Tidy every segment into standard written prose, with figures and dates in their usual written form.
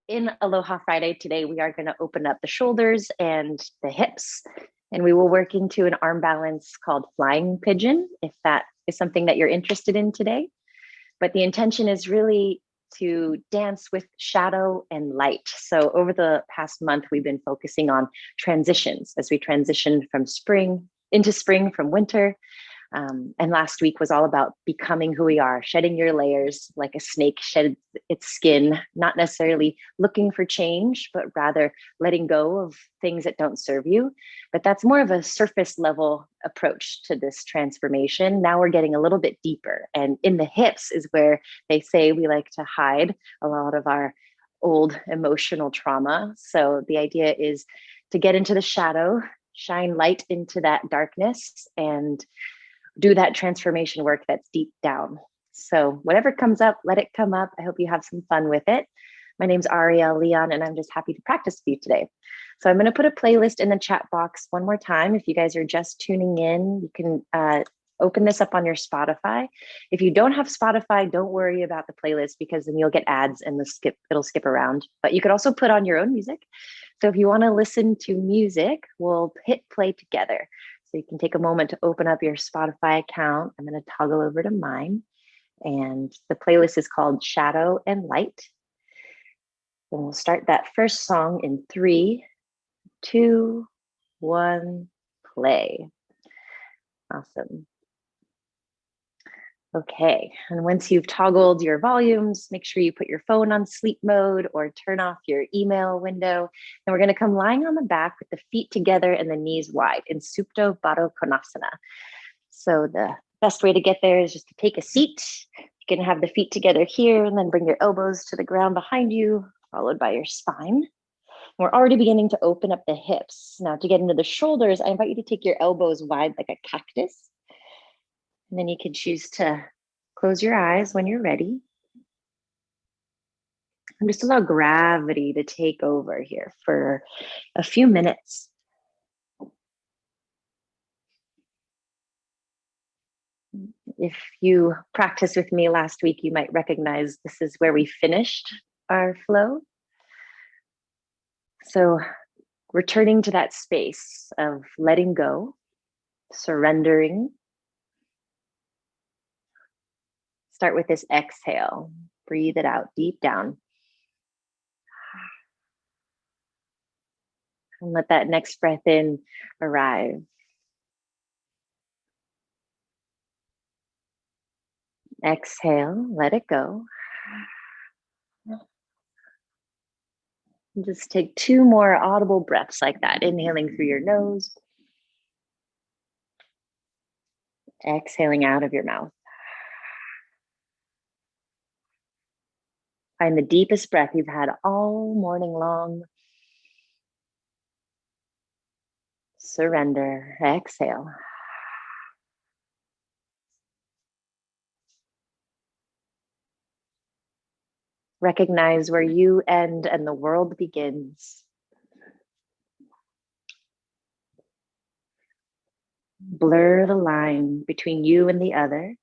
in Aloha Friday today, we are going to open up the shoulders and the hips, and we will work into an arm balance called Flying Pigeon, if that is something that you're interested in today. But the intention is really to dance with shadow and light. So over the past month, we've been focusing on transitions as we transition from spring into spring, from winter. And last week was all about becoming who we are, shedding your layers like a snake sheds its skin, not necessarily looking for change, but rather letting go of things that don't serve you. But that's more of a surface level approach to this transformation. Now we're getting a little bit deeper. And in the hips is where they say we like to hide a lot of our old emotional trauma. So the idea is to get into the shadow, shine light into that darkness, and do that transformation work that's deep down. So whatever comes up, let it come up. I hope you have some fun with it. My name's Ariel Leon, and I'm just happy to practice with you today. So I'm going to put a playlist in the chat box one more time. If you guys are just tuning in, you can open this up on your Spotify. If you don't have Spotify, don't worry about the playlist because then you'll get ads and it'll skip around. But you could also put on your own music. So if you want to listen to music, we'll hit play together. So you can take a moment to open up your Spotify account. I'm going to toggle over to mine. And the playlist is called Shadow and Light. And we'll start that first song in 3, 2, 1, play. Awesome. Okay, and once you've toggled your volumes, make sure you put your phone on sleep mode or turn off your email window. And we're gonna come lying on the back with the feet together and the knees wide in Supta Baddha Konasana. So the best way to get there is just to take a seat. You can have the feet together here and then bring your elbows to the ground behind you, followed by your spine. We're already beginning to open up the hips. Now to get into the shoulders, I invite you to take your elbows wide like a cactus. And then you can choose to close your eyes when you're ready. And just allow gravity to take over here for a few minutes. If you practiced with me last week, you might recognize this is where we finished our flow. So returning to that space of letting go, surrendering. Start with this exhale. Breathe it out deep down. And let that next breath in arrive. Exhale, let it go. And just take 2 more audible breaths like that. Inhaling through your nose. Exhaling out of your mouth. Find the deepest breath you've had all morning long. Surrender. Exhale. Recognize where you end and the world begins. Blur the line between you and the other.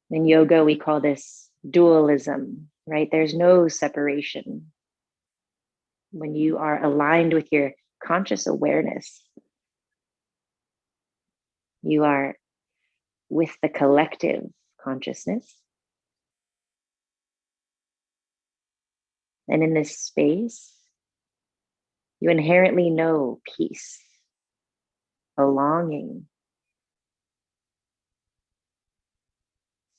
In yoga, we call this dualism, right? There's no separation. When you are aligned with your conscious awareness, you are with the collective consciousness. And in this space, you inherently know peace, belonging.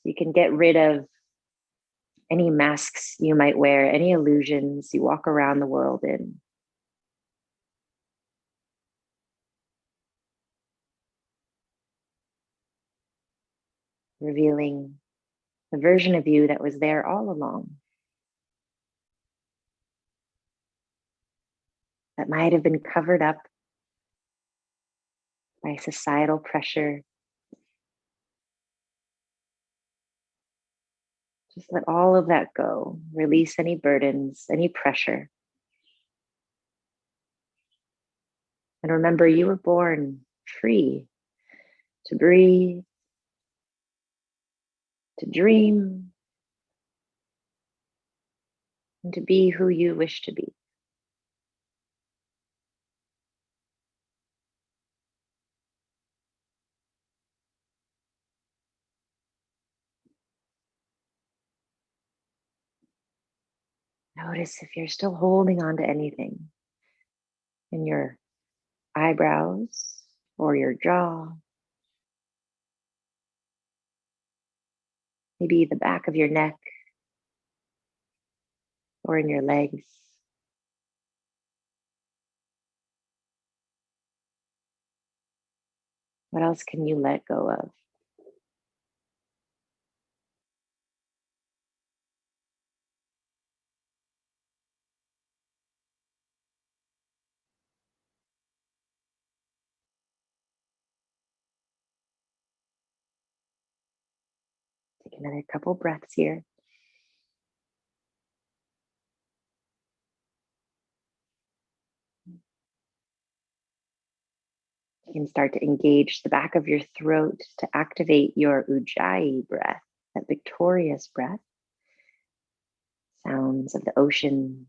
You can get rid of any masks you might wear, any illusions you walk around the world in. Revealing the version of you that was there all along. That might have been covered up by societal pressure. Just let all of that go. Release any burdens, any pressure. And remember, you were born free to breathe, to dream, and to be who you wish to be. Notice if you're still holding on to anything in your eyebrows or your jaw, maybe the back of your neck or in your legs. What else can you let go of? Take another couple breaths here. You can start to engage the back of your throat to activate your Ujjayi breath, that victorious breath. Sounds of the ocean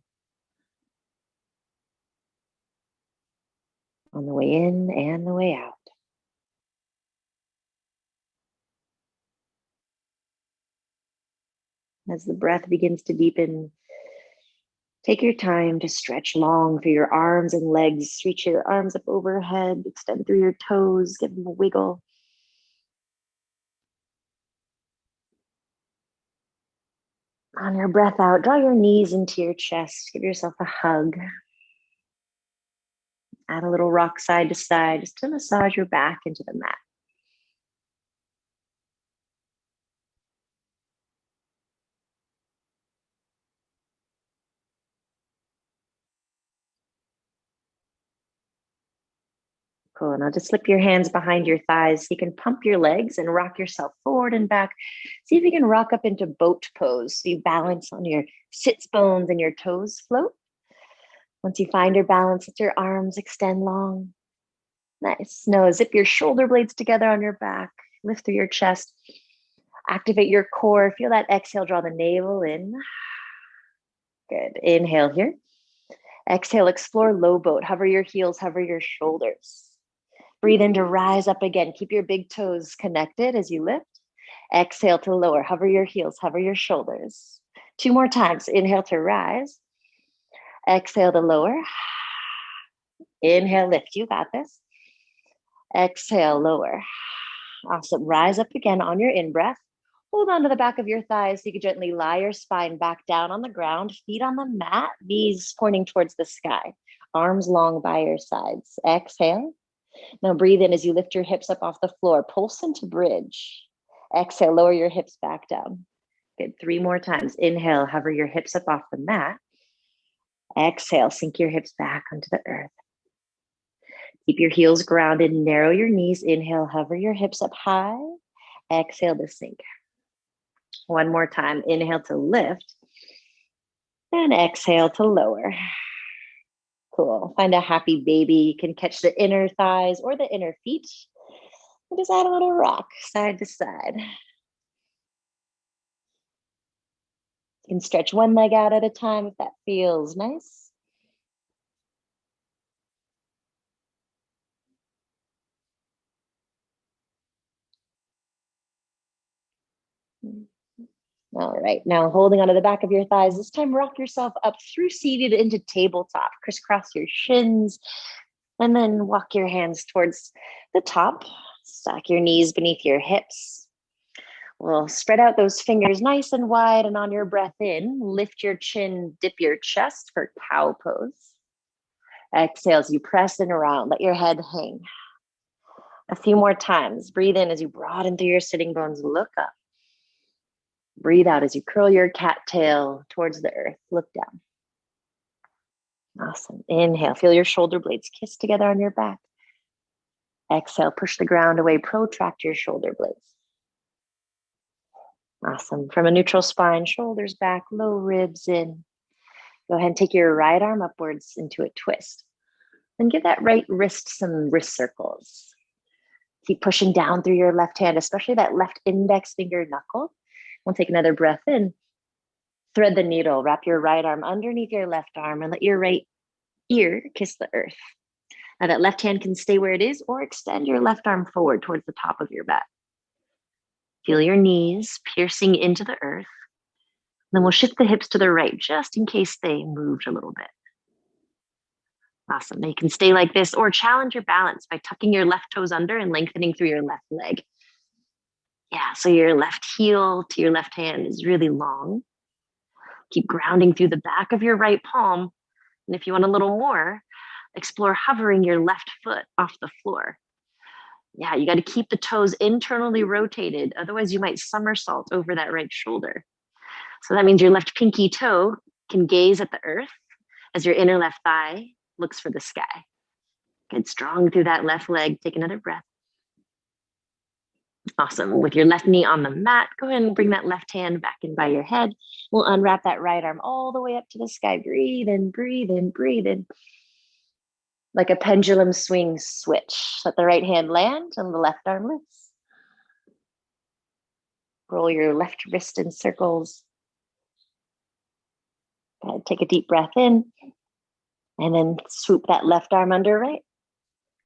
on the way in and the way out. As the breath begins to deepen, take your time to stretch long through your arms and legs. Reach your arms up overhead, extend through your toes, give them a wiggle. On your breath out, draw your knees into your chest. Give yourself a hug. Add a little rock side to side just to massage your back into the mat. Cool. Now just slip your hands behind your thighs so you can pump your legs and rock yourself forward and back. See if you can rock up into boat pose. So you balance on your sits bones and your toes float. Once you find your balance, let your arms extend long. Nice. Now zip your shoulder blades together on your back. Lift through your chest. Activate your core. Feel that exhale, draw the navel in. Good. Inhale here. Exhale, explore low boat. Hover your heels, hover your shoulders. Breathe in to rise up again. Keep your big toes connected as you lift. Exhale to lower. Hover your heels, hover your shoulders. 2 more times. Inhale to rise. Exhale to lower. Inhale, lift. You got this. Exhale, lower. Awesome. Rise up again on your in-breath. Hold on to the back of your thighs so you can gently lie your spine back down on the ground. Feet on the mat, knees pointing towards the sky. Arms long by your sides. Exhale. Now breathe in as you lift your hips up off the floor. Pulse into bridge. Exhale, lower your hips back down. Good. 3 more times. Inhale, hover your hips up off the mat. Exhale, sink your hips back onto the earth. Keep your heels grounded. Narrow your knees. Inhale, hover your hips up high. Exhale to sink. 1 more time. Inhale to lift. And exhale to lower. Cool. Find a happy baby. You can catch the inner thighs or the inner feet. And just add a little rock side to side. You can stretch one leg out at a time if that feels nice. All right, now holding onto the back of your thighs. This time rock yourself up through seated into tabletop. Crisscross your shins and then walk your hands towards the top. Stack your knees beneath your hips. We'll spread out those fingers nice and wide, and on your breath in, lift your chin, dip your chest for cow pose. Exhale as you press in around, let your head hang. A few more times. Breathe in as you broaden through your sitting bones, look up. Breathe out as you curl your cat tail towards the earth, look down. Awesome. Inhale, feel your shoulder blades kiss together on your back. Exhale, push the ground away, protract your shoulder blades. Awesome. From a neutral spine, shoulders back, low ribs in. Go ahead and take your right arm upwards into a twist. And give that right wrist some wrist circles. Keep pushing down through your left hand, especially that left index finger knuckle. We'll take another breath in. Thread the needle, wrap your right arm underneath your left arm and let your right ear kiss the earth. Now that left hand can stay where it is or extend your left arm forward towards the top of your mat. Feel your knees piercing into the earth. Then we'll shift the hips to the right just in case they moved a little bit. Awesome. Now you can stay like this or challenge your balance by tucking your left toes under and lengthening through your left leg. Yeah, so your left heel to your left hand is really long. Keep grounding through the back of your right palm. And if you want a little more, explore hovering your left foot off the floor. Yeah, you got to keep the toes internally rotated. Otherwise, you might somersault over that right shoulder. So that means your left pinky toe can gaze at the earth as your inner left thigh looks for the sky. Get strong through that left leg. Take another breath. Awesome. With your left knee on the mat, go ahead and bring that left hand back in by your head. We'll unwrap that right arm all the way up to the sky. Breathe in, breathe in, breathe in. Like a pendulum swing switch. Let the right hand land and the left arm lifts. Roll your left wrist in circles. Take a deep breath in. And then swoop that left arm under right.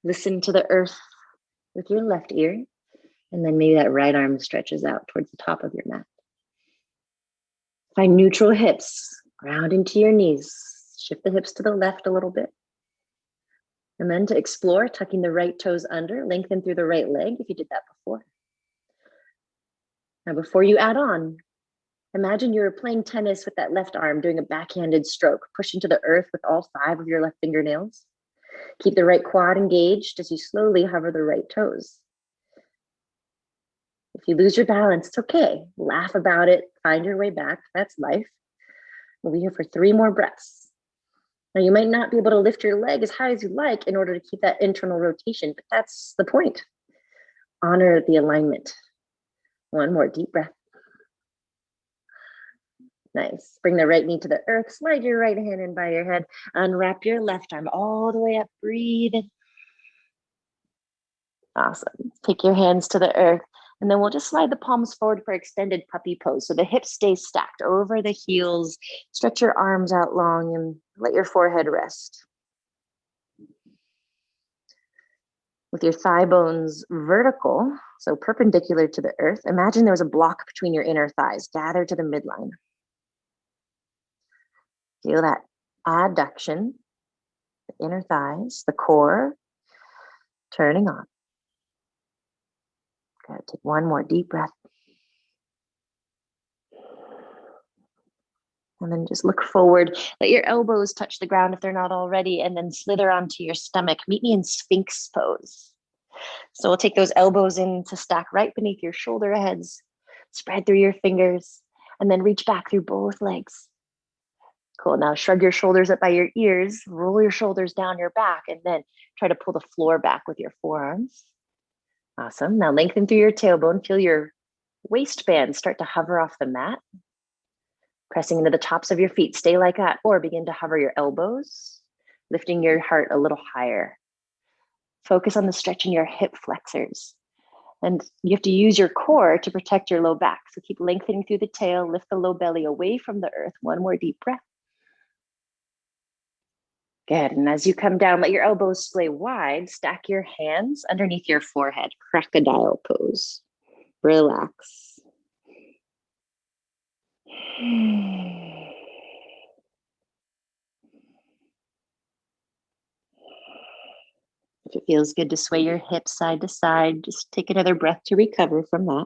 Listen to the earth with your left ear. And then maybe that right arm stretches out towards the top of your mat. Find neutral hips. Ground into your knees. Shift the hips to the left a little bit. And then to explore, tucking the right toes under, lengthen through the right leg if you did that before. Now before you add on, imagine you're playing tennis with that left arm, doing a backhanded stroke, pushing to the earth with all 5 of your left fingernails. Keep the right quad engaged as you slowly hover the right toes. If you lose your balance, it's okay. Laugh about it, find your way back. That's life. We'll be here for 3 more breaths. Now you might not be able to lift your leg as high as you like in order to keep that internal rotation, but that's the point. Honor the alignment. 1 more deep breath. Nice. Bring the right knee to the earth. Slide your right hand in by your head. Unwrap your left arm all the way up. Breathe in. Awesome. Take your hands to the earth. And then we'll just slide the palms forward for extended puppy pose. So the hips stay stacked over the heels. Stretch your arms out long and let your forehead rest. With your thigh bones vertical, so perpendicular to the earth, imagine there was a block between your inner thighs. Gather to the midline. Feel that adduction, the inner thighs, the core, turning on. Good. Take 1 more deep breath. And then just look forward. Let your elbows touch the ground if they're not already, and then slither onto your stomach. Meet me in Sphinx Pose. So we'll take those elbows in to stack right beneath your shoulder heads. Spread through your fingers, and then reach back through both legs. Cool. Now shrug your shoulders up by your ears. Roll your shoulders down your back, and then try to pull the floor back with your forearms. Awesome. Now lengthen through your tailbone. Feel your waistband start to hover off the mat. Pressing into the tops of your feet. Stay like that, or begin to hover your elbows, lifting your heart a little higher. Focus on the stretch in your hip flexors. And you have to use your core to protect your low back. So keep lengthening through the tail. Lift the low belly away from the earth. 1 more deep breath. Good. And as you come down, let your elbows splay wide. Stack your hands underneath your forehead. Crocodile pose. Relax. If it feels good to sway your hips side to side, just take another breath to recover from that.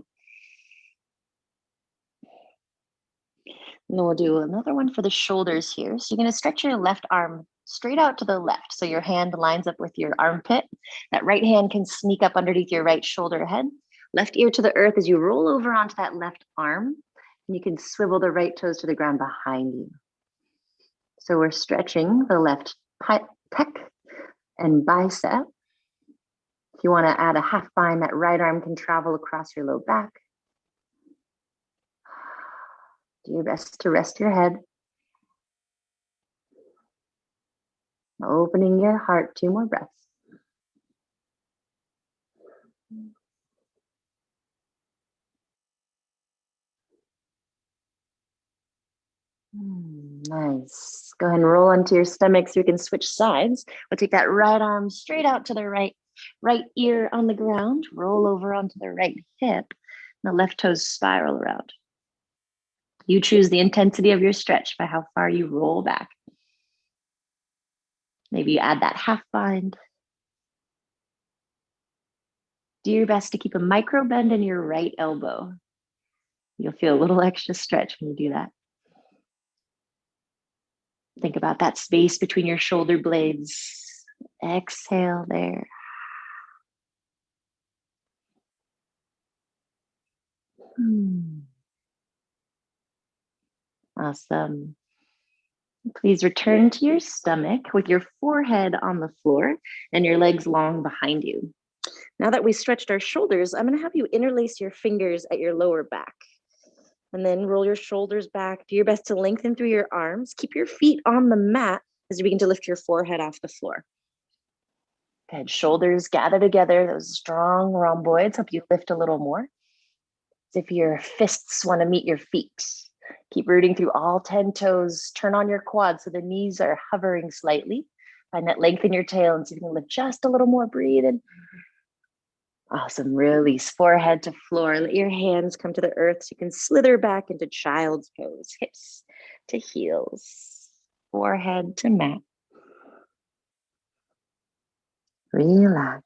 And then we'll do another one for the shoulders here. So you're going to stretch your left arm straight out to the left. So your hand lines up with your armpit. That right hand can sneak up underneath your right shoulder head. Left ear to the earth as you roll over onto that left arm. And you can swivel the right toes to the ground behind you. So we're stretching the left pec and bicep. If you want to add a half bind, that right arm can travel across your low back. Do your best to rest your head. Opening your heart, 2 more breaths. Nice. Go ahead and roll onto your stomach so you can switch sides. We'll take that right arm straight out to the right ear on the ground. Roll over onto the right hip. And the left toes spiral around. You choose the intensity of your stretch by how far you roll back. Maybe you add that half bind. Do your best to keep a micro bend in your right elbow. You'll feel a little extra stretch when you do that. Think about that space between your shoulder blades. Exhale there. Awesome. Please return to your stomach with your forehead on the floor and your legs long behind you. Now that we stretched our shoulders, I'm going to have you interlace your fingers at your lower back. And then roll your shoulders back. Do your best to lengthen through your arms. Keep your feet on the mat as you begin to lift your forehead off the floor. Good. Shoulders gather together. Those strong rhomboids help you lift a little more. As if your fists want to meet your feet. Keep rooting through all 10 toes. Turn on your quads so the knees are hovering slightly. Find that length in your tail and see if you can lift just a little more. Breathe in. Awesome. Release forehead to floor. Let your hands come to the earth so you can slither back into child's pose. Hips to heels. Forehead to mat. Relax.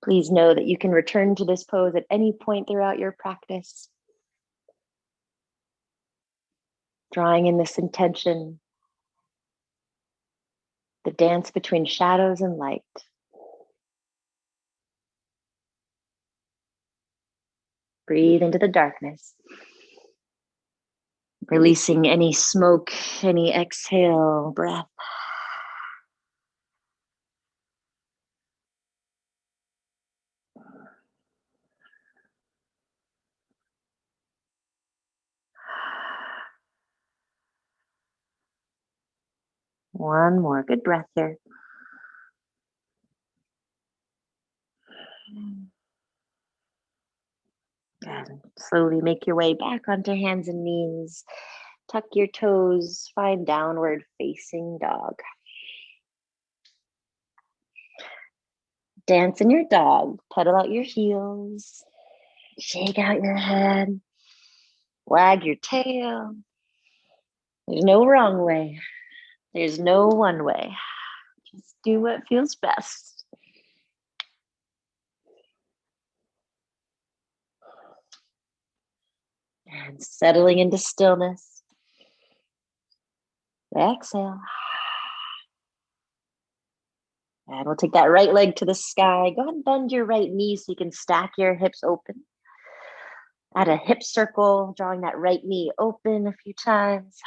Please know that you can return to this pose at any point throughout your practice. Drawing in this intention, the dance between shadows and light. Breathe into the darkness. Releasing any smoke, any exhale, breath. One more. Good breath here. And slowly make your way back onto hands and knees. Tuck your toes, find downward facing dog. Dance in your dog. Pedal out your heels. Shake out your head. Wag your tail. There's no wrong way. There's no one way. Just do what feels best. And settling into stillness. Exhale. And we'll take that right leg to the sky. Go ahead and bend your right knee so you can stack your hips open. Add a hip circle, drawing that right knee open a few times.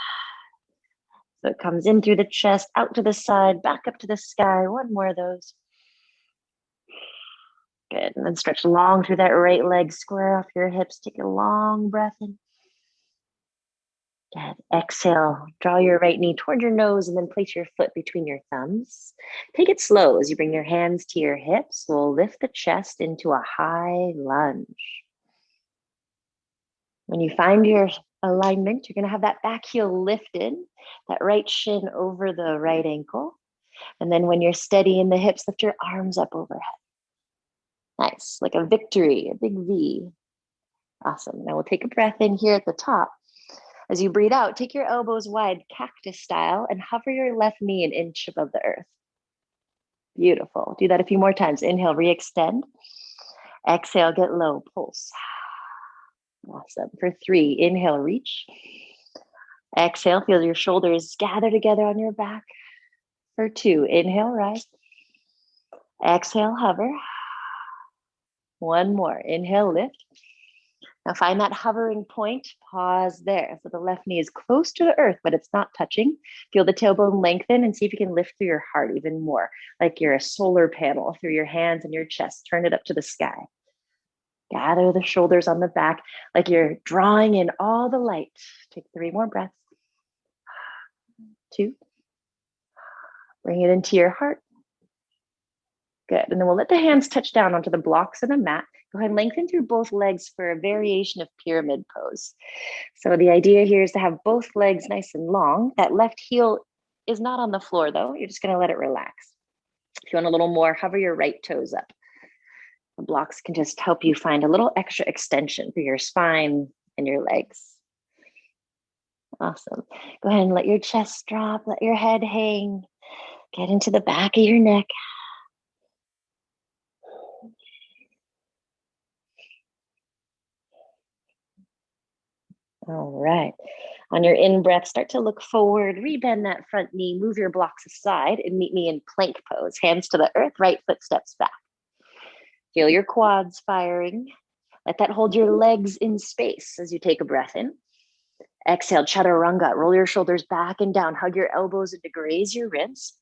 So it comes in through the chest, out to the side, back up to the sky. One more of those. Good. And then stretch long through that right leg. Square off your hips. Take a long breath in. Good. Exhale. Draw your right knee toward your nose and then place your foot between your thumbs. Take it slow as you bring your hands to your hips. We'll lift the chest into a high lunge. When you find your alignment, you're going to have that back heel lifted, that right shin over the right ankle. And then when you're steady in the hips, lift your arms up overhead. Nice, like a victory, a big V. Awesome. Now we'll take a breath in here at the top. As you breathe out, take your elbows wide, cactus style, and hover your left knee an inch above the earth. Beautiful. Do that a few more times. Inhale, re-extend. Exhale, get low, pulse. Awesome. For 3, inhale, reach. Exhale, feel your shoulders gather together on your back. For 2, inhale, rise. Exhale, hover. One more. Inhale, lift. Now find that hovering point. Pause there. So the left knee is close to the earth, but it's not touching. Feel the tailbone lengthen and see if you can lift through your heart even more, like you're a solar panel through your hands and your chest. Turn it up to the sky. Gather the shoulders on the back like you're drawing in all the light. Take 3 more breaths. 2. Bring it into your heart. Good. And then we'll let the hands touch down onto the blocks of the mat. Go ahead and lengthen through both legs for a variation of pyramid pose. So the idea here is to have both legs nice and long. That left heel is not on the floor though. You're just gonna let it relax. If you want a little more, hover your right toes up. The blocks can just help you find a little extra extension for your spine and your legs. Awesome. Go ahead and let your chest drop, let your head hang, get into the back of your neck. All right. On your in-breath, start to look forward, rebend that front knee, move your blocks aside, and meet me in plank pose. Hands to the earth, right foot steps back. Feel your quads firing. Let that hold your legs in space as you take a breath in. Exhale, chaturanga. Roll your shoulders back and down. Hug your elbows in to graze your ribs.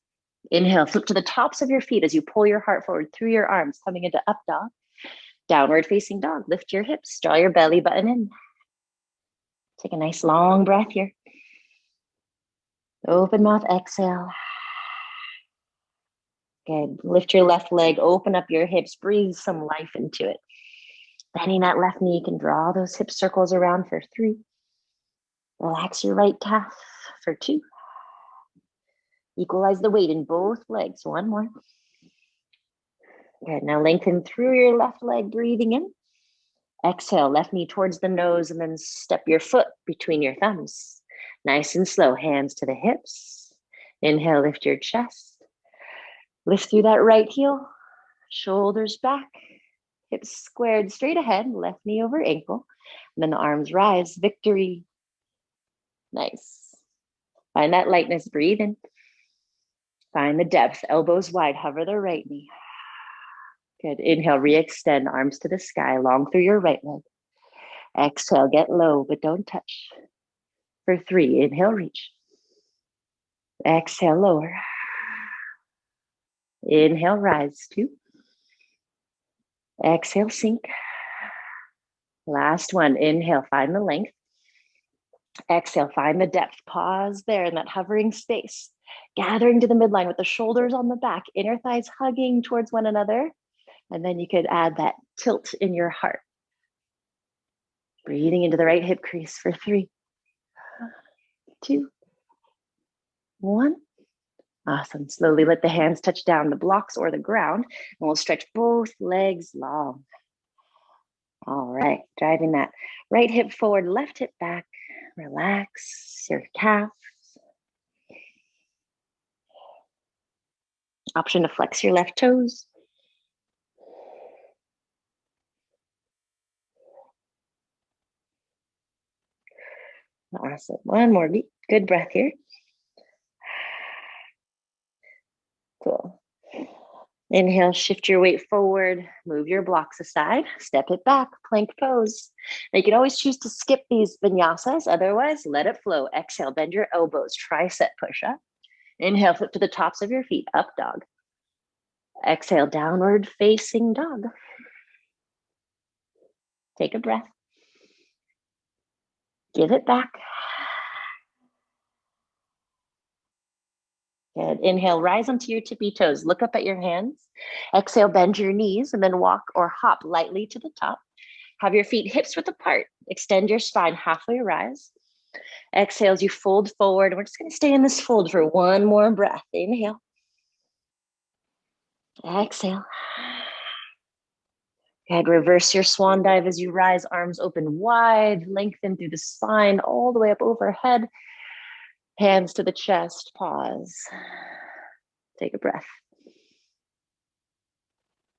Inhale, flip to the tops of your feet as you pull your heart forward through your arms, coming into up dog. Downward facing dog. Lift your hips, draw your belly button in. Take a nice long breath here. Open mouth, exhale. Good. Lift your left leg, open up your hips, breathe some life into it. Bending that left knee, you can draw those hip circles around for 3. Relax your right calf for 2. Equalize the weight in both legs. 1 more. Good. Now lengthen through your left leg, breathing in. Exhale, left knee towards the nose, and then step your foot between your thumbs. Nice and slow, hands to the hips. Inhale, lift your chest. Lift through that right heel, shoulders back, hips squared straight ahead, left knee over ankle. And then the arms rise, victory. Nice. Find that lightness, breathe in. Find the depth, elbows wide, hover the right knee. Good. Inhale, re-extend, arms to the sky, long through your right leg. Exhale, get low, but don't touch. For 3, inhale, reach. Exhale, lower. Inhale, rise. 2. Exhale, sink. Last one. Inhale, find the length. Exhale, find the depth. Pause there in that hovering space. Gathering to the midline with the shoulders on the back, inner thighs hugging towards one another. And then you could add that tilt in your heart. Breathing into the right hip crease for 3, 2, 1. Awesome. Slowly let the hands touch down the blocks or the ground, and we'll stretch both legs long. All right. Driving that right hip forward, left hip back. Relax your calves. Option to flex your left toes. Awesome. One more deep, good breath here. Cool. Inhale, shift your weight forward, move your blocks aside, step it back, plank pose. Now you can always choose to skip these vinyasas, otherwise let it flow. Exhale, bend your elbows, tricep push-up. Inhale, flip to the tops of your feet, up dog. Exhale, downward facing dog. Take a breath. Give it back. Good. Inhale, rise onto your tippy toes. Look up at your hands. Exhale, bend your knees and then walk or hop lightly to the top. Have your feet hips width apart. Extend your spine, halfway rise. Exhale as you fold forward. We're just going to stay in this fold for 1 more breath. Inhale. Exhale. Good. Reverse your swan dive as you rise, arms open wide, lengthen through the spine all the way up overhead. Hands to the chest, pause. Take a breath.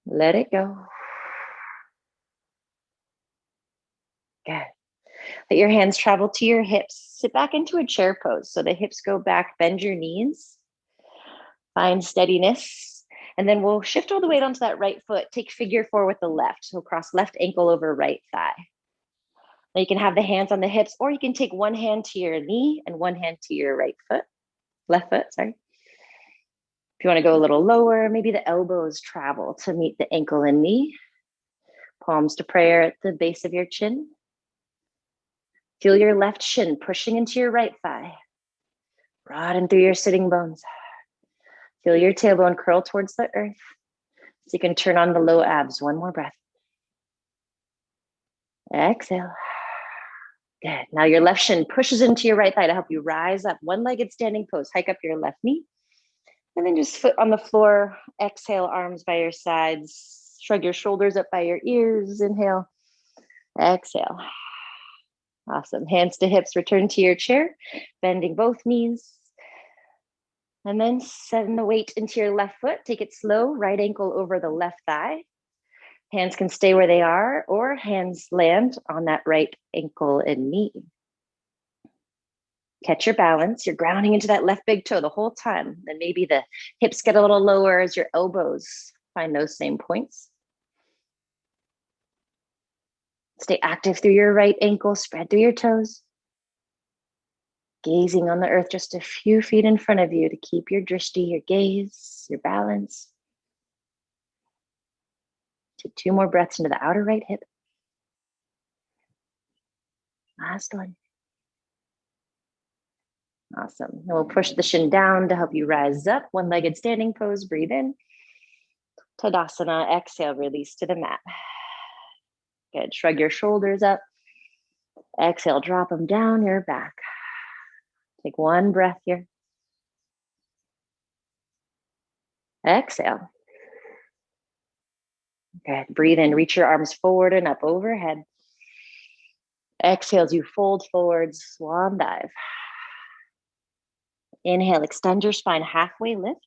Let it go. Good. Let your hands travel to your hips. Sit back into a chair pose. So the hips go back, bend your knees. Find steadiness. And then we'll shift all the weight onto that right foot. Take figure 4 with the left. So cross left ankle over right thigh. Now you can have the hands on the hips, or you can take one hand to your knee and one hand to your left foot, sorry. If you want to go a little lower, maybe the elbows travel to meet the ankle and knee. Palms to prayer at the base of your chin. Feel your left shin pushing into your right thigh. Broaden through your sitting bones. Feel your tailbone curl towards the earth. So you can turn on the low abs. 1 more breath. Exhale. Good. Now your left shin pushes into your right thigh to help you rise up. One-legged standing pose. Hike up your left knee. And then just foot on the floor. Exhale, arms by your sides. Shrug your shoulders up by your ears. Inhale. Exhale. Awesome. Hands to hips. Return to your chair. Bending both knees. And then send the weight into your left foot. Take it slow. Right ankle over the left thigh. Hands can stay where they are, or hands land on that right ankle and knee. Catch your balance. You're grounding into that left big toe the whole time. Then maybe the hips get a little lower as your elbows find those same points. Stay active through your right ankle. Spread through your toes. Gazing on the earth just a few feet in front of you to keep your drishti, your gaze, your balance. Take 2 more breaths into the outer right hip. Last one. Awesome. And we'll push the shin down to help you rise up. One-legged standing pose. Breathe in. Tadasana. Exhale. Release to the mat. Good. Shrug your shoulders up. Exhale. Drop them down your back. Take 1 breath here. Exhale. Good. Breathe in. Reach your arms forward and up overhead. Exhale as you fold forward. Swan dive. Inhale. Extend your spine. Halfway lift.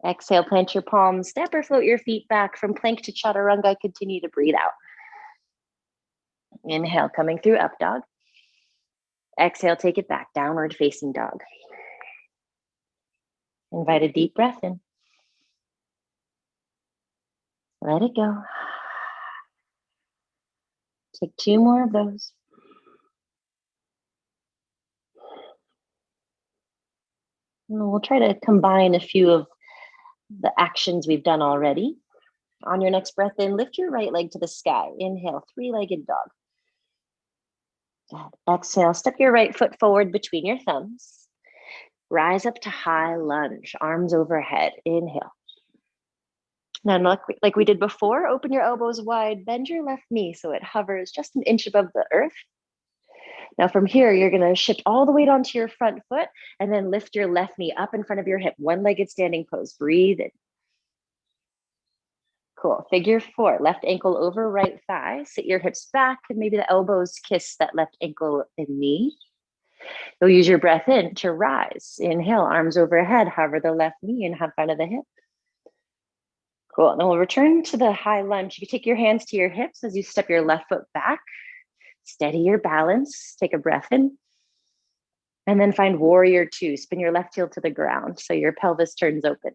Exhale. Plant your palms. Step or float your feet back from plank to chaturanga. Continue to breathe out. Inhale. Coming through up dog. Exhale. Take it back. Downward facing dog. Invite a deep breath in. Let it go. Take 2 more of those. And we'll try to combine a few of the actions we've done already. On your next breath in, lift your right leg to the sky. Inhale, 3-legged dog. Good. Exhale, step your right foot forward between your thumbs. Rise up to high lunge, arms overhead. Inhale. Now, like we did before, open your elbows wide, bend your left knee so it hovers just an inch above the earth. Now from here, you're gonna shift all the weight onto your front foot and then lift your left knee up in front of your hip, one-legged standing pose. Breathe in. Cool. Figure 4, left ankle over right thigh. Sit your hips back and maybe the elbows kiss that left ankle and knee. You'll use your breath in to rise. Inhale, arms overhead, hover the left knee in front of the hip. Cool. And then we'll return to the high lunge. You can take your hands to your hips as you step your left foot back. Steady your balance. Take a breath in. And then find warrior 2. Spin your left heel to the ground so your pelvis turns open.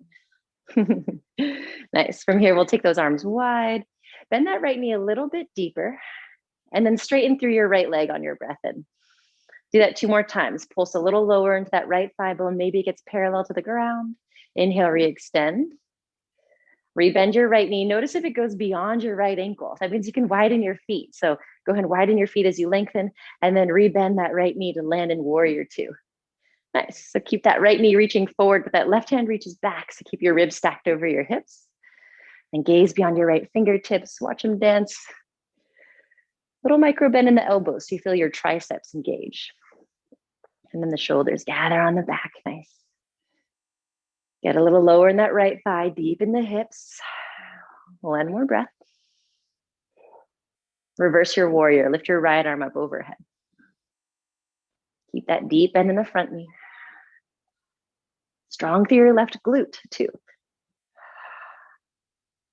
Nice. From here, we'll take those arms wide. Bend that right knee a little bit deeper. And then straighten through your right leg on your breath in. Do that 2 more times. Pulse a little lower into that right thigh bone. Maybe it gets parallel to the ground. Inhale, re-extend. Rebend your right knee. Notice if it goes beyond your right ankle. That means you can widen your feet. So go ahead and widen your feet as you lengthen and then rebend that right knee to land in warrior 2. Nice. So keep that right knee reaching forward, but that left hand reaches back. So keep your ribs stacked over your hips and gaze beyond your right fingertips. Watch them dance. Little micro bend in the elbows so you feel your triceps engage. And then the shoulders gather on the back. Nice. Get a little lower in that right thigh, deep in the hips. 1 more breath. Reverse your warrior. Lift your right arm up overhead. Keep that deep bend in the front knee. Strong through your left glute too.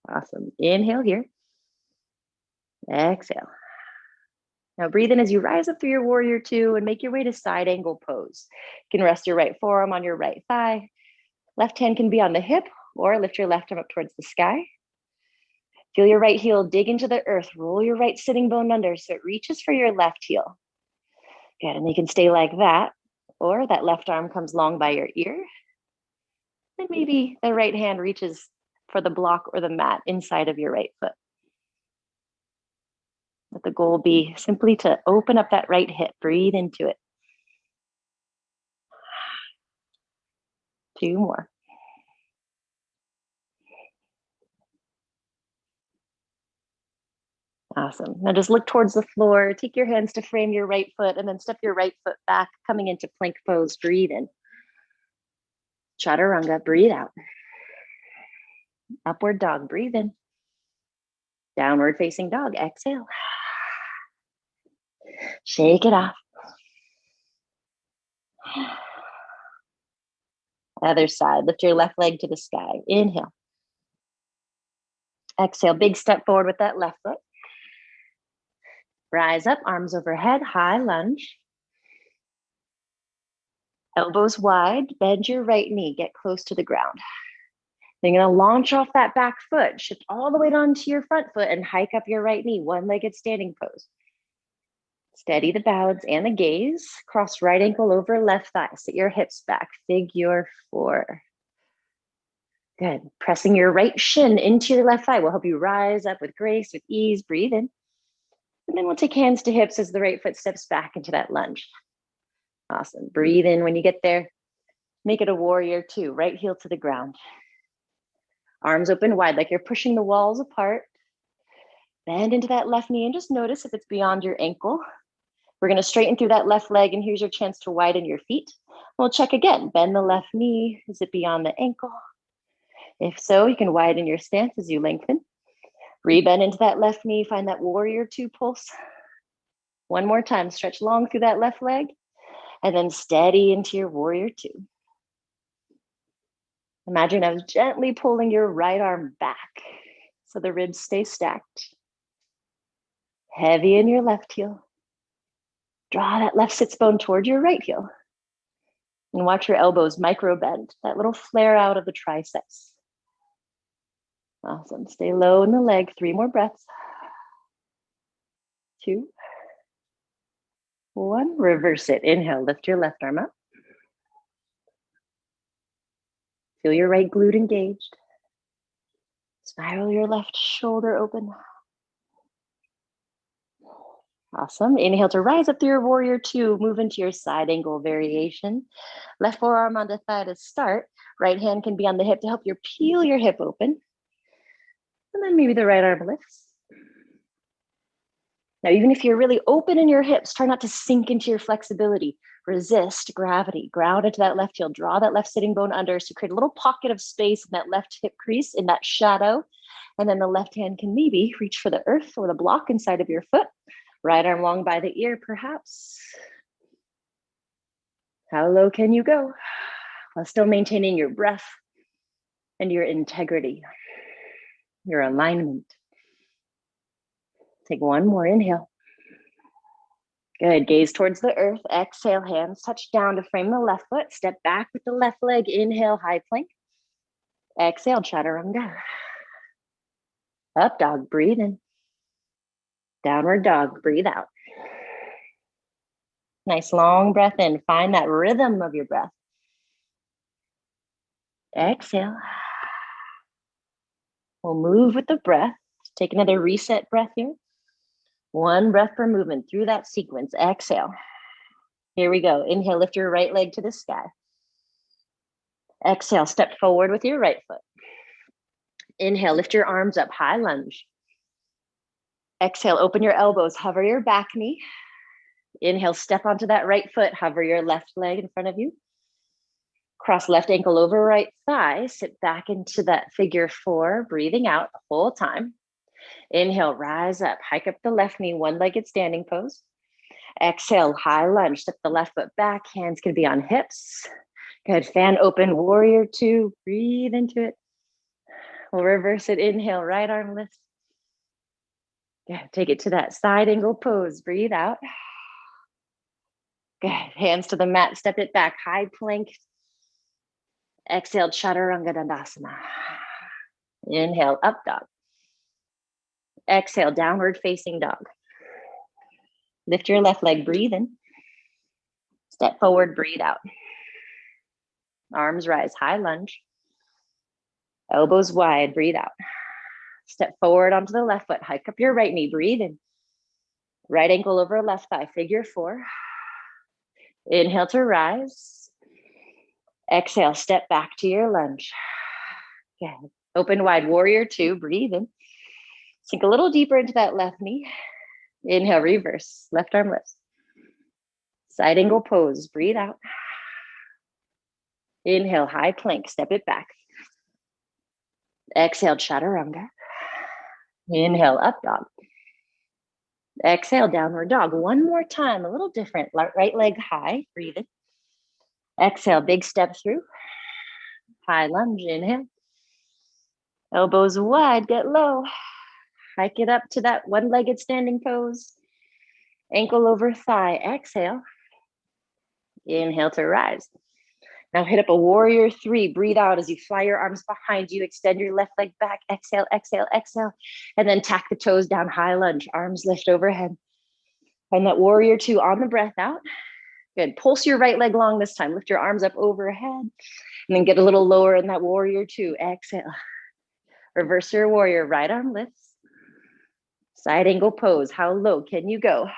Awesome. Inhale here. Exhale. Now breathe in as you rise up through your warrior 2 and make your way to side angle pose. You can rest your right forearm on your right thigh. Left hand can be on the hip or lift your left arm up towards the sky. Feel your right heel dig into the earth. Roll your right sitting bone under so it reaches for your left heel. Good, and you can stay like that, or that left arm comes long by your ear. Then maybe the right hand reaches for the block or the mat inside of your right foot. Let the goal be simply to open up that right hip. Breathe into it. 2 more. Awesome. Now just look towards the floor. Take your hands to frame your right foot and then step your right foot back, coming into plank pose. Breathe in. Chaturanga, breathe out. Upward dog, breathe in. Downward facing dog, exhale. Shake it off. Other side, lift your left leg to the sky. Inhale. Exhale, big step forward with that left foot. Rise up, arms overhead, high lunge. Elbows wide, bend your right knee, get close to the ground. Then you're gonna launch off that back foot, shift all the way onto your front foot and hike up your right knee, one-legged standing pose. Steady the balance and the gaze. Cross right ankle over left thigh. Sit your hips back, figure four. Good. Pressing your right shin into your left thigh will help you rise up with grace, with ease. Breathe in. And then we'll take hands to hips as the right foot steps back into that lunge. Awesome. Breathe in when you get there. Make it a warrior two. Right heel to the ground. Arms open wide like you're pushing the walls apart. Bend into that left knee and just notice if it's beyond your ankle. We're going to straighten through that left leg, and here's your chance to widen your feet. We'll check again. Bend the left knee. Is it beyond the ankle? If so, you can widen your stance as you lengthen. Rebend into that left knee. Find that warrior two pulse. One more time. Stretch long through that left leg, and then steady into your warrior two. Imagine I was gently pulling your right arm back so the ribs stay stacked. Heavy in your left heel. Draw that left sits bone toward your right heel. And watch your elbows micro bend, that little flare out of the triceps. Awesome. Stay low in the leg. 3 more breaths. 2, 1. Reverse it. Inhale, lift your left arm up. Feel your right glute engaged. Spiral your left shoulder open. Awesome. Inhale to rise up through your warrior two. Move into your side angle variation. Left forearm on the thigh to start. Right hand can be on the hip to help you peel your hip open. And then maybe the right arm lifts. Now, even if you're really open in your hips, try not to sink into your flexibility. Resist gravity. Ground into that left heel. Draw that left sitting bone under. So create a little pocket of space in that left hip crease, in that shadow. And then the left hand can maybe reach for the earth or the block inside of your foot. Right arm long by the ear, perhaps. How low can you go while still maintaining your breath and your integrity, your alignment? Take one more inhale. Good. Gaze towards the earth. Exhale, hands touch down to frame the left foot. Step back with the left leg. Inhale, high plank. Exhale, chaturanga. Up dog, breathe in. Downward dog, breathe out. Nice long breath in. Find that rhythm of your breath. Exhale. We'll move with the breath. Take another reset breath here. 1 breath per movement through that sequence. Exhale. Here we go. Inhale, lift your right leg to the sky. Exhale, step forward with your right foot. Inhale, lift your arms up, high lunge. Exhale, open your elbows, hover your back knee. Inhale, step onto that right foot, hover your left leg in front of you. Cross left ankle over right thigh, sit back into that figure four, breathing out the whole time. Inhale, rise up, hike up the left knee, one-legged standing pose. Exhale, high lunge, step the left foot back, hands can be on hips. Good, fan open, warrior two, breathe into it. We'll reverse it, inhale, right arm lifts. Good, take it to that side angle pose, breathe out. Good, hands to the mat, step it back, high plank. Exhale, chaturanga dandasana. Inhale, up dog. Exhale, downward facing dog. Lift your left leg, breathe in. Step forward, breathe out. Arms rise, high lunge. Elbows wide, breathe out. Step forward onto the left foot, hike up your right knee, breathe in. Right ankle over left thigh, figure four. Inhale to rise. Exhale, step back to your lunge. Good. Open wide, warrior two, breathe in. Sink a little deeper into that left knee. Inhale, reverse, left arm lifts. Side angle pose, breathe out. Inhale, high plank, step it back. Exhale, chaturanga. Inhale, up dog. Exhale, downward dog. One more time, a little different. Right leg high, breathe in. Exhale, big step through. High lunge, inhale. Elbows wide, get low. Hike it up to that one-legged standing pose. Ankle over thigh, exhale. Inhale to rise. Now hit up a warrior three. Breathe out as you fly your arms behind you. Extend your left leg back. Exhale, exhale, exhale. And then tack the toes down, high lunge. Arms lift overhead. Find that warrior two on the breath out. Good. Pulse your right leg long this time. Lift your arms up overhead. And then get a little lower in that warrior two. Exhale. Reverse your warrior. Right arm lifts. Side angle pose. How low can you go?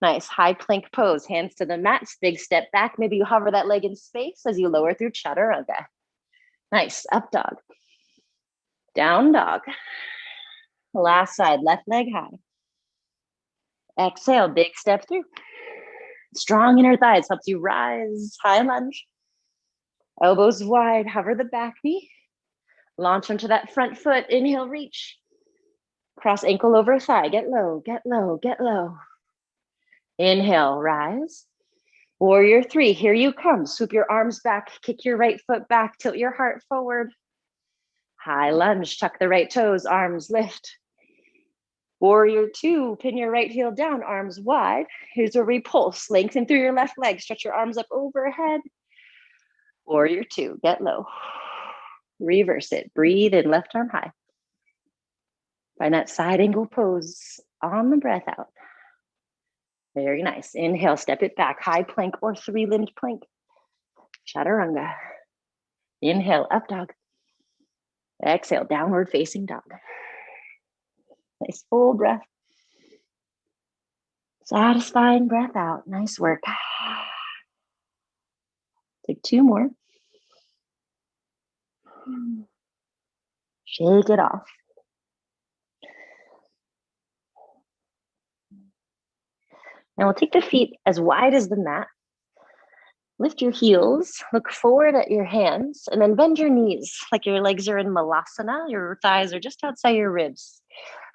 Nice. High plank pose. Hands to the mat. Big step back. Maybe you hover that leg in space as you lower through chaturanga. Nice. Up dog. Down dog. Last side. Left leg high. Exhale. Big step through. Strong inner thighs. Helps you rise. High lunge. Elbows wide. Hover the back knee. Launch onto that front foot. Inhale. Reach. Cross ankle over thigh. Get low. Get low. Get low. Inhale, rise. Warrior three, here you come. Swoop your arms back, kick your right foot back, tilt your heart forward. High lunge, tuck the right toes, arms lift. Warrior two, pin your right heel down, arms wide. Here's a repulse, lengthen through your left leg, stretch your arms up overhead. Warrior two, get low. Reverse it, breathe in, left arm high. Find that side angle pose on the breath out. Very nice. Inhale, step it back. High plank or three-limbed plank. Chaturanga. Inhale, up dog. Exhale, downward facing dog. Nice full breath. Satisfying breath out. Nice work. Take two more. Shake it off. And we'll take the feet as wide as the mat. Lift your heels, look forward at your hands, and then bend your knees like your legs are in malasana. Your thighs are just outside your ribs.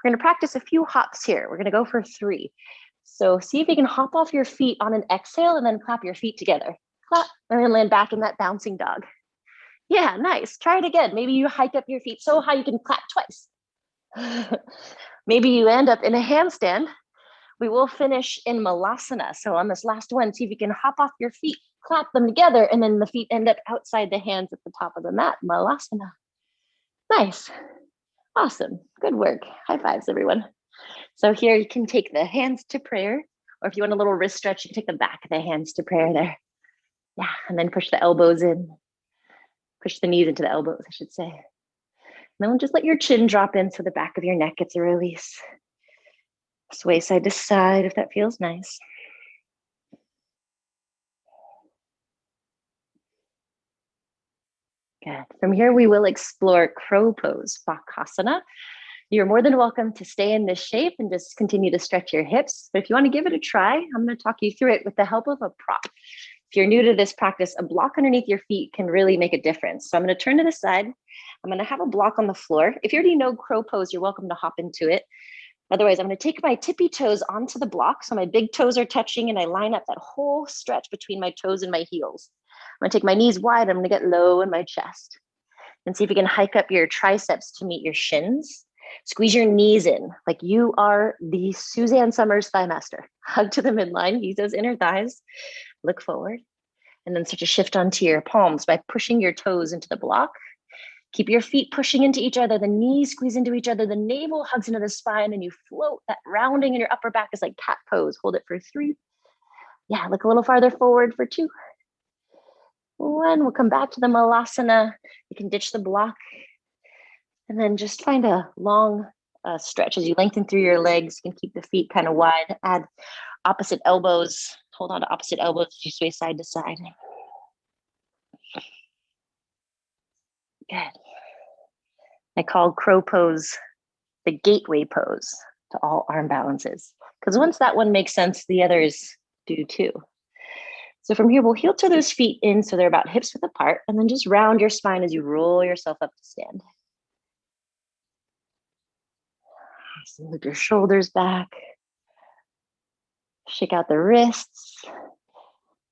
We're going to practice a few hops here. We're going to go for three. So see if you can hop off your feet on an exhale and then clap your feet together. Clap, and then land back in that bouncing dog. Yeah, nice. Try it again. Maybe you hike up your feet so high you can clap twice. Maybe you end up in a handstand. We will finish in malasana. So on this last one, see if you can hop off your feet, clap them together, and then the feet end up outside the hands at the top of the mat. Malasana. Nice. Awesome. Good work. High fives, everyone. So here you can take the hands to prayer, or if you want a little wrist stretch, you can take the back of the hands to prayer there. Yeah, and then push the elbows in. Push the knees into the elbows, I should say. And then we'll just let your chin drop in so the back of your neck gets a release. Sway side to side if that feels nice. Good. From here, we will explore crow pose, Bakasana. You're more than welcome to stay in this shape and just continue to stretch your hips. But if you want to give it a try, I'm going to talk you through it with the help of a prop. If you're new to this practice, a block underneath your feet can really make a difference. So I'm going to turn to the side. I'm going to have a block on the floor. If you already know crow pose, you're welcome to hop into it. Otherwise, I'm going to take my tippy toes onto the block. So my big toes are touching and I line up that whole stretch between my toes and my heels. I'm going to take my knees wide. I'm going to get low in my chest. And see if you can hike up your triceps to meet your shins. Squeeze your knees in like you are the Suzanne Summers thigh master. Hug to the midline, use those inner thighs. Look forward. And then start to shift onto your palms by pushing your toes into the block. Keep your feet pushing into each other, the knees squeeze into each other, the navel hugs into the spine, and you float. That rounding in your upper back is like cat pose. Hold it for 3. Yeah, look a little farther forward for 2. 1, we'll come back to the malasana. You can ditch the block. And then just find a long stretch as you lengthen through your legs. You can keep the feet kind of wide. Add opposite elbows. Hold on to opposite elbows as you sway side to side. Good. I call crow pose the gateway pose to all arm balances. Because once that one makes sense, the others do too. So from here, we'll heel to those feet in so they're about hips width apart, and then just round your spine as you roll yourself up to stand. So loop your shoulders back. Shake out the wrists.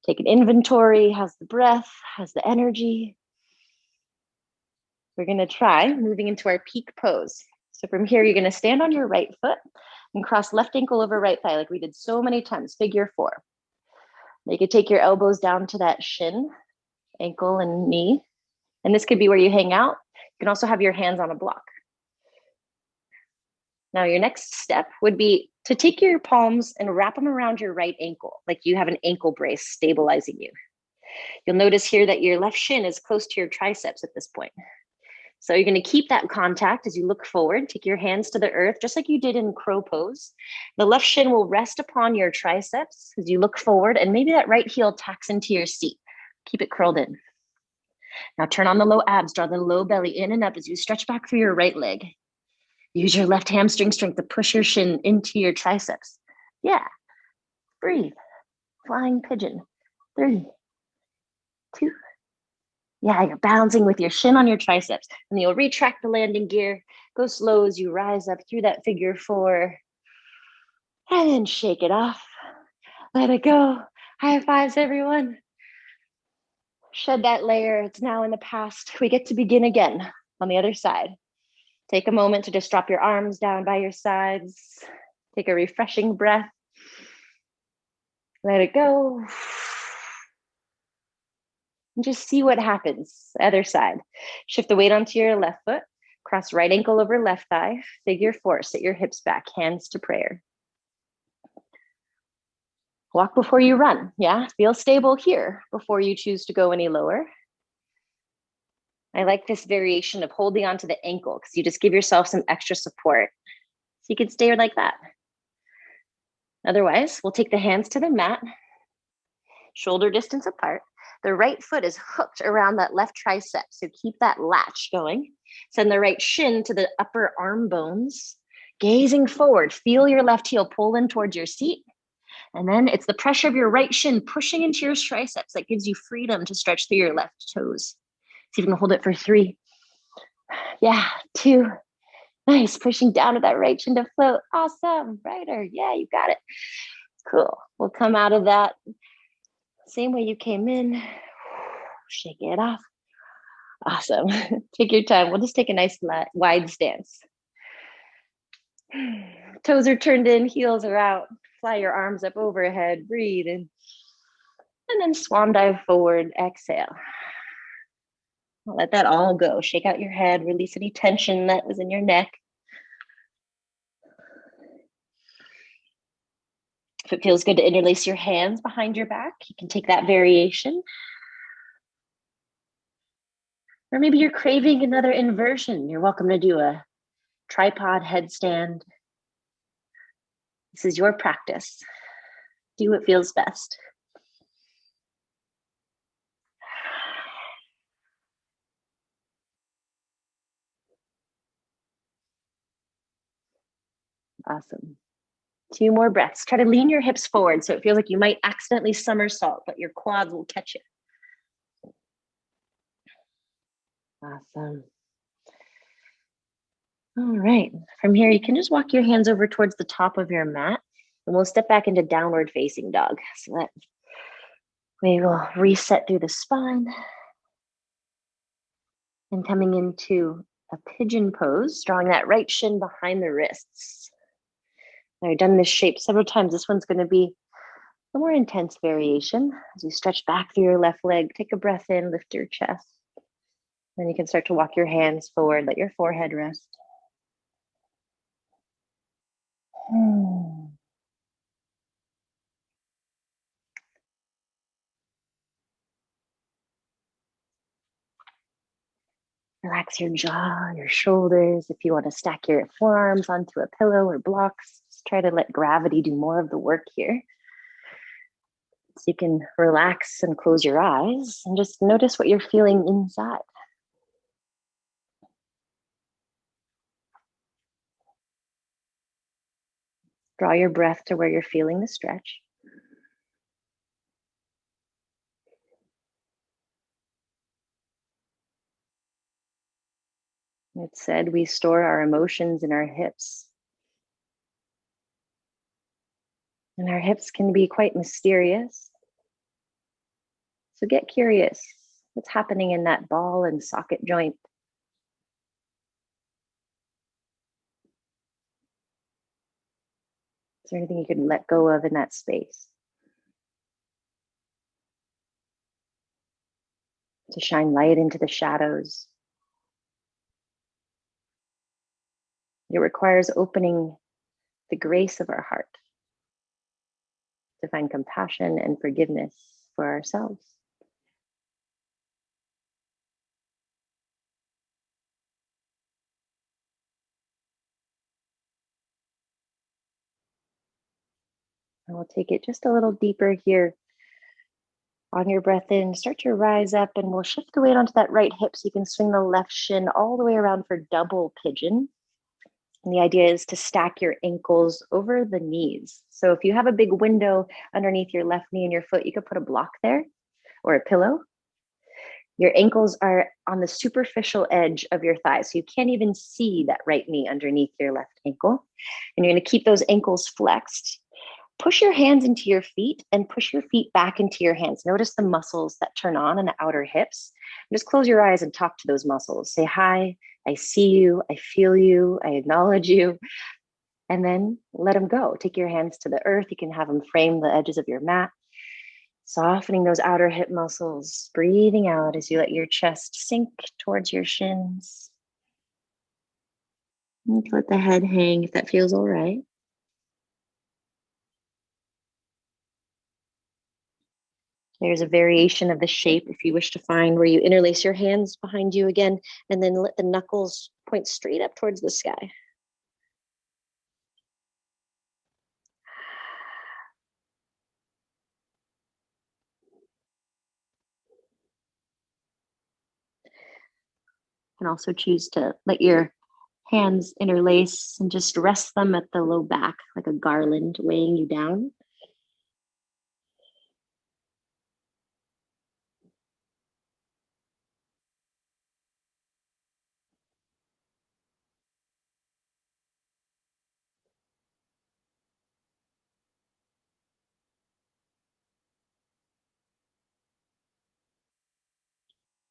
Take an inventory. How's the breath? How's the energy? We're gonna try moving into our peak pose. So from here, you're gonna stand on your right foot and cross left ankle over right thigh like we did so many times, figure 4. You could take your elbows down to that shin, ankle and knee. And this could be where you hang out. You can also have your hands on a block. Now your next step would be to take your palms and wrap them around your right ankle, like you have an ankle brace stabilizing you. You'll notice here that your left shin is close to your triceps at this point. So you're going to keep that contact as you look forward. Take your hands to the earth, just like you did in crow pose. The left shin will rest upon your triceps as you look forward, and maybe that right heel tacks into your seat. Keep it curled in. Now turn on the low abs, draw the low belly in and up as you stretch back through your right leg. Use your left hamstring strength to push your shin into your triceps. Yeah, breathe. Flying pigeon. 3, 2. Yeah, you're balancing with your shin on your triceps. And you'll retract the landing gear. Go slow as you rise up through that figure 4. And then shake it off. Let it go. High fives, everyone. Shed that layer. It's now in the past. We get to begin again on the other side. Take a moment to just drop your arms down by your sides. Take a refreshing breath. Let it go. And just see what happens. Other side. Shift the weight onto your left foot. Cross right ankle over left thigh. Figure 4. Sit your hips back. Hands to prayer. Walk before you run. Yeah, feel stable here before you choose to go any lower. I like this variation of holding onto the ankle because you just give yourself some extra support. So you can stay like that. Otherwise, we'll take the hands to the mat, shoulder distance apart. The right foot is hooked around that left tricep, so keep that latch going. Send the right shin to the upper arm bones. Gazing forward, feel your left heel pull in towards your seat. And then it's the pressure of your right shin pushing into your triceps that gives you freedom to stretch through your left toes. See if you can hold it for 3. Yeah, 2. Nice, pushing down with that right shin to float. Awesome, brighter. Yeah, you got it. Cool. We'll come out of that same way you came in. Shake it off. Awesome. Take your time. We'll just take a nice wide stance. Toes are turned in, heels are out. Fly your arms up overhead. Breathe in. And then swan dive forward. Exhale. Let that all go. Shake out your head. Release any tension that was in your neck. If it feels good to interlace your hands behind your back, you can take that variation. Or maybe you're craving another inversion. You're welcome to do a tripod headstand. This is your practice. Do what feels best. Awesome. 2 more breaths. Try to lean your hips forward so it feels like you might accidentally somersault, but your quads will catch you. Awesome. All right. From here, you can just walk your hands over towards the top of your mat, and we'll step back into downward facing dog. So that we will reset through the spine. And coming into a pigeon pose, drawing that right shin behind the wrists. Now, I've done this shape several times. This one's going to be a more intense variation. As you stretch back through your left leg, take a breath in, lift your chest. Then you can start to walk your hands forward, let your forehead rest. Relax your jaw, your shoulders. If you want to stack your forearms onto a pillow or blocks, just try to let gravity do more of the work here. So you can relax and close your eyes and just notice what you're feeling inside. Draw your breath to where you're feeling the stretch. It said we store our emotions in our hips. And our hips can be quite mysterious. So get curious. What's happening in that ball and socket joint? Is there anything you can let go of in that space? To shine light into the shadows. It requires opening the grace of our heart to find compassion and forgiveness for ourselves. And we'll take it just a little deeper here. On your breath in, start to rise up, and we'll shift the weight onto that right hip so you can swing the left shin all the way around for double pigeon. And the idea is to stack your ankles over the knees. So if you have a big window underneath your left knee and your foot, you could put a block there or a pillow. Your ankles are on the superficial edge of your thighs, so you can't even see that right knee underneath your left ankle. And you're going to keep those ankles flexed. Push your hands into your feet and push your feet back into your hands. Notice the muscles that turn on in the outer hips. And just close your eyes and talk to those muscles. Say, hi, I see you, I feel you, I acknowledge you. And then let them go. Take your hands to the earth. You can have them frame the edges of your mat. Softening those outer hip muscles, breathing out as you let your chest sink towards your shins. And let the head hang if that feels all right. There's a variation of the shape if you wish to find where you interlace your hands behind you again, and then let the knuckles point straight up towards the sky. You can also choose to let your hands interlace and just rest them at the low back like a garland weighing you down.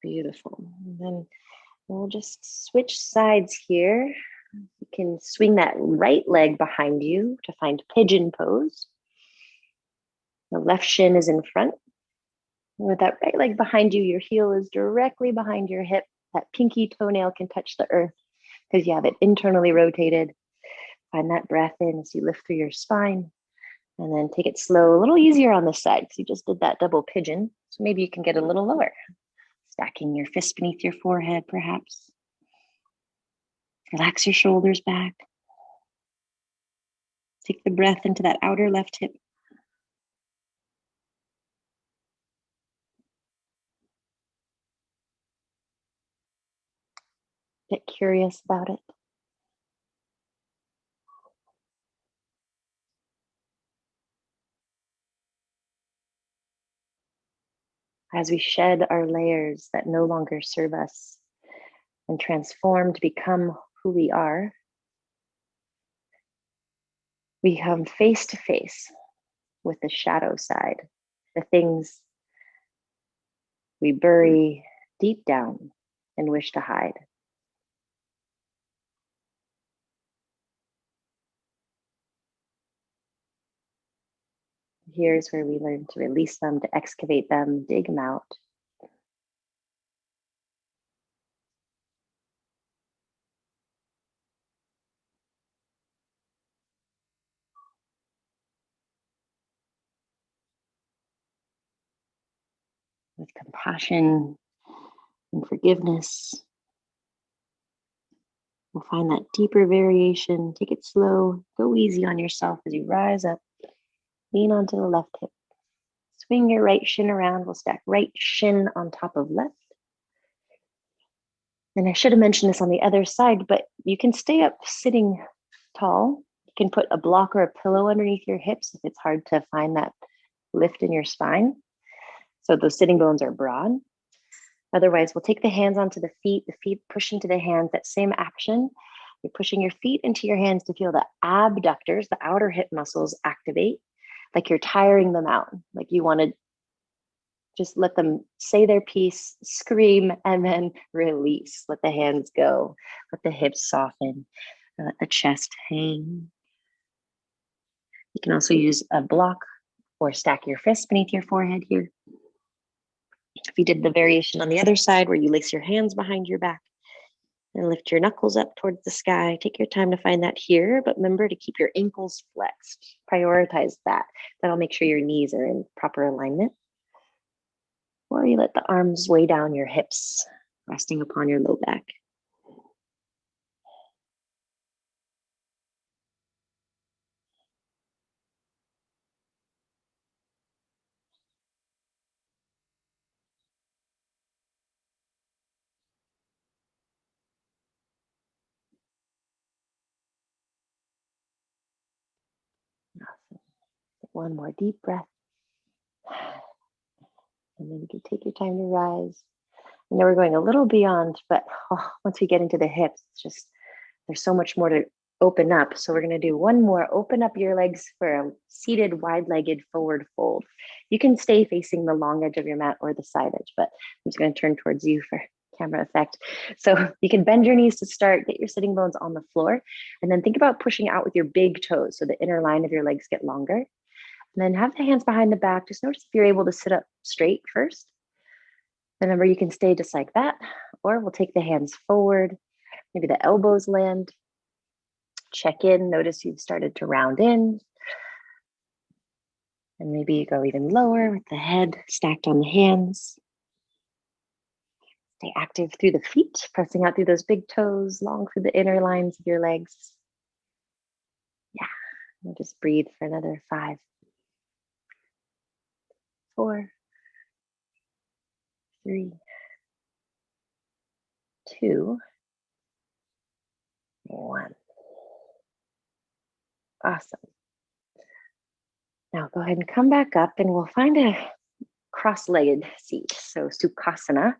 Beautiful. And then we'll just switch sides here. You can swing that right leg behind you to find pigeon pose. The left shin is in front. With that right leg behind you, your heel is directly behind your hip. That pinky toenail can touch the earth because you have it internally rotated. Find that breath in as you lift through your spine. And then take it slow, a little easier on this side because you just did that double pigeon. So maybe you can get a little lower. Stacking your fists beneath your forehead, perhaps. Relax your shoulders back. Take the breath into that outer left hip. Get curious about it. As we shed our layers that no longer serve us and transform to become who we are, we come face to face with the shadow side, the things we bury deep down and wish to hide. Here's where we learn to release them, to excavate them, dig them out. With compassion and forgiveness, we'll find that deeper variation. Take it slow, go easy on yourself as you rise up, lean onto the left hip. Swing your right shin around. We'll stack right shin on top of left. And I should have mentioned this on the other side, but you can stay up sitting tall You can put a block or a pillow underneath your hips if it's hard to find that lift in your spine. So those sitting bones are broad. Otherwise, we'll take the hands onto the feet push into the hands, that same action. You're pushing your feet into your hands to feel the abductors, the outer hip muscles activate, like you're tiring them out, like you want to just let them say their piece, scream, and then release. Let the hands go, let the hips soften, let the chest hang. You can also use a block or stack your fists beneath your forehead here. If you did the variation on the other side where you lace your hands behind your back and lift your knuckles up towards the sky, take your time to find that here, but remember to keep your ankles flexed. Prioritize that. That'll make sure your knees are in proper alignment. Or you let the arms weigh down your hips, resting upon your low back. Awesome. One more deep breath. And then you can take your time to rise. I know we're going a little beyond, but once we get into the hips, it's just, there's so much more to open up. So we're going to do one more. Open up your legs for a seated, wide-legged forward fold. You can stay facing the long edge of your mat or the side edge, but I'm just going to turn towards you for camera effect. So you can bend your knees to start, get your sitting bones on the floor, and then think about pushing out with your big toes so the inner line of your legs get longer. And then have the hands behind the back. Just notice if you're able to sit up straight first. Remember, you can stay just like that, or we'll take the hands forward. Maybe the elbows land. Check in, notice you've started to round in. And maybe you go even lower with the head stacked on the hands. Stay active through the feet, pressing out through those big toes, long through the inner lines of your legs. Yeah, and just breathe for another 5, 4, 3, 2, 1. Awesome. Now go ahead and come back up and we'll find a cross-legged seat. So Sukhasana.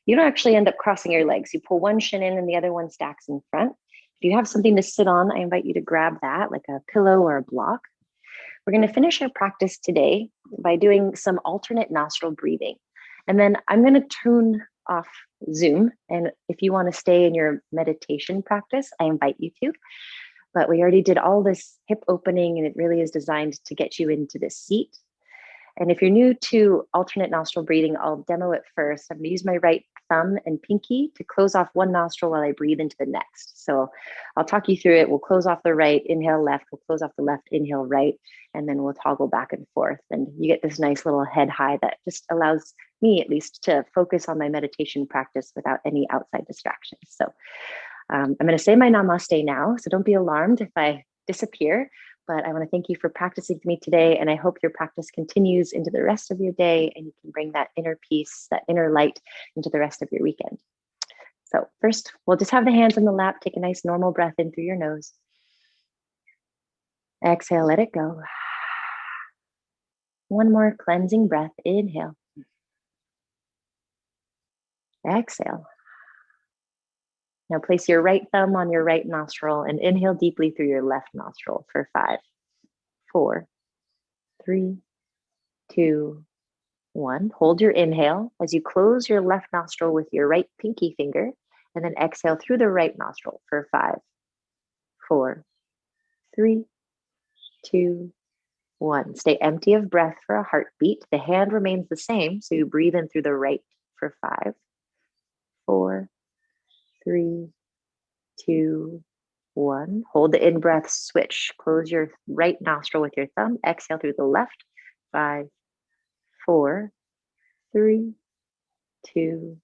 You don't actually end up crossing your legs. You pull one shin in and the other one stacks in front. If you have something to sit on, I invite you to grab that, like a pillow or a block. We're going to finish our practice today by doing some alternate nostril breathing. And then I'm going to turn off Zoom. And if you want to stay in your meditation practice, I invite you to. But we already did all this hip opening and it really is designed to get you into this seat. And if you're new to alternate nostril breathing, I'll demo it first. I'm gonna use my right thumb and pinky to close off one nostril while I breathe into the next. So I'll talk you through it. We'll close off the right, inhale left, we'll close off the left, inhale right, and then we'll toggle back and forth. And you get this nice little head high that just allows me at least to focus on my meditation practice without any outside distractions. So I'm gonna say my namaste now, so don't be alarmed if I disappear. But I want to thank you for practicing with me today. And I hope your practice continues into the rest of your day and you can bring that inner peace, that inner light into the rest of your weekend. So first, we'll just have the hands on the lap. Take a nice normal breath in through your nose. Exhale, let it go. One more cleansing breath. Inhale. Exhale. Now place your right thumb on your right nostril and inhale deeply through your left nostril for 5, 4, 3, 2, 1. Hold your inhale as you close your left nostril with your right pinky finger and then exhale through the right nostril for 5, 4, 3, 2, 1. Stay empty of breath for a heartbeat. The hand remains the same, so you breathe in through the right for 5, 4, 3, 2, 1. Hold the in breath, switch. Close your right nostril with your thumb. Exhale through the left. 5, 4, 3, 2,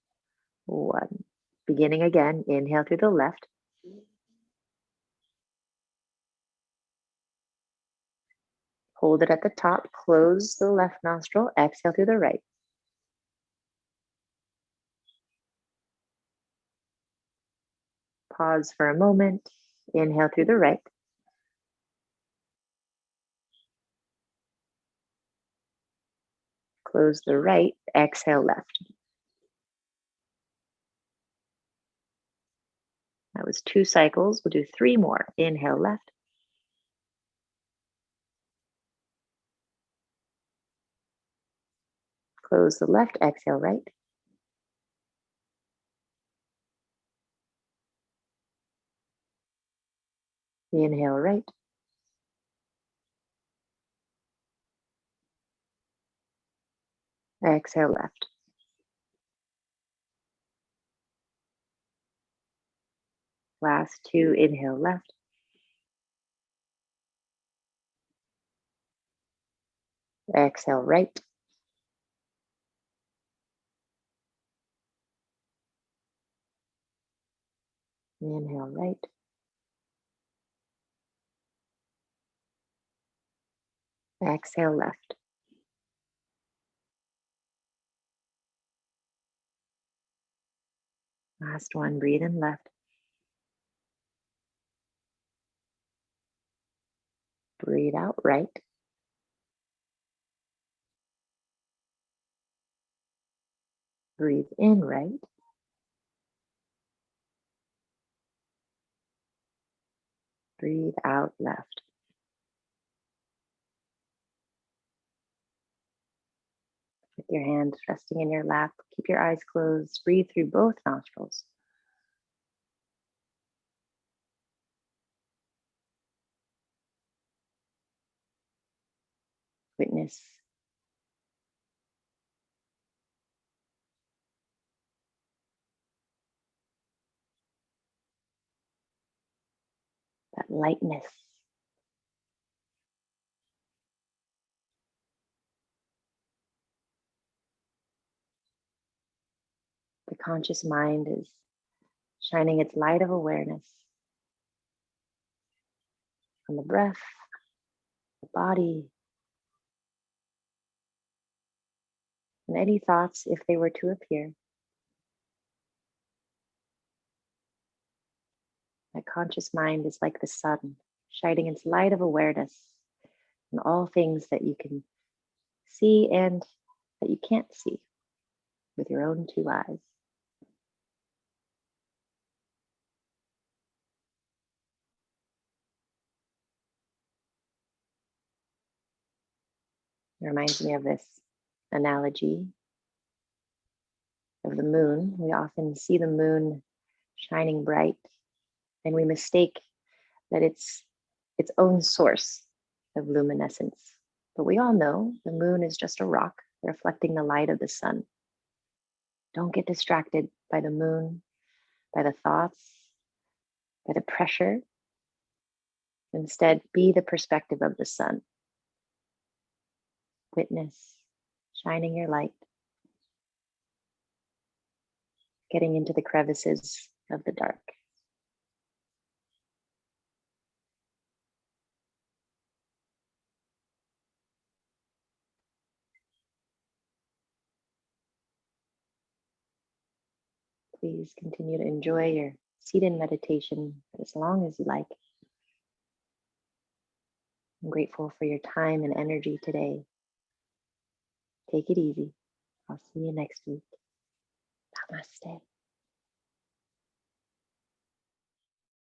1. Beginning again. Inhale through the left. Hold it at the top. Close the left nostril. Exhale through the right. Pause for a moment. Inhale through the right. Close the right, exhale left. That was 2 cycles. We'll do 3 more. Inhale left. Close the left, exhale right. Inhale right. Exhale left. Last 2, inhale left. Exhale right. Inhale right. Exhale left. Last one, breathe in left. Breathe out right. Breathe in right. Breathe out left. With your hands resting in your lap, keep your eyes closed. Breathe through both nostrils. Witness that lightness. The conscious mind is shining its light of awareness on the breath, the body, and any thoughts if they were to appear. That conscious mind is like the sun, shining its light of awareness on all things that you can see and that you can't see with your own 2 eyes. It reminds me of this analogy of the moon. We often see the moon shining bright, and we mistake that it's its own source of luminescence. But we all know the moon is just a rock reflecting the light of the sun. Don't get distracted by the moon, by the thoughts, by the pressure. Instead, be the perspective of the sun. Witness, shining your light, getting into the crevices of the dark. Please continue to enjoy your seated meditation for as long as you like. I'm grateful for your time and energy today. Take it easy. I'll see you next week. Namaste.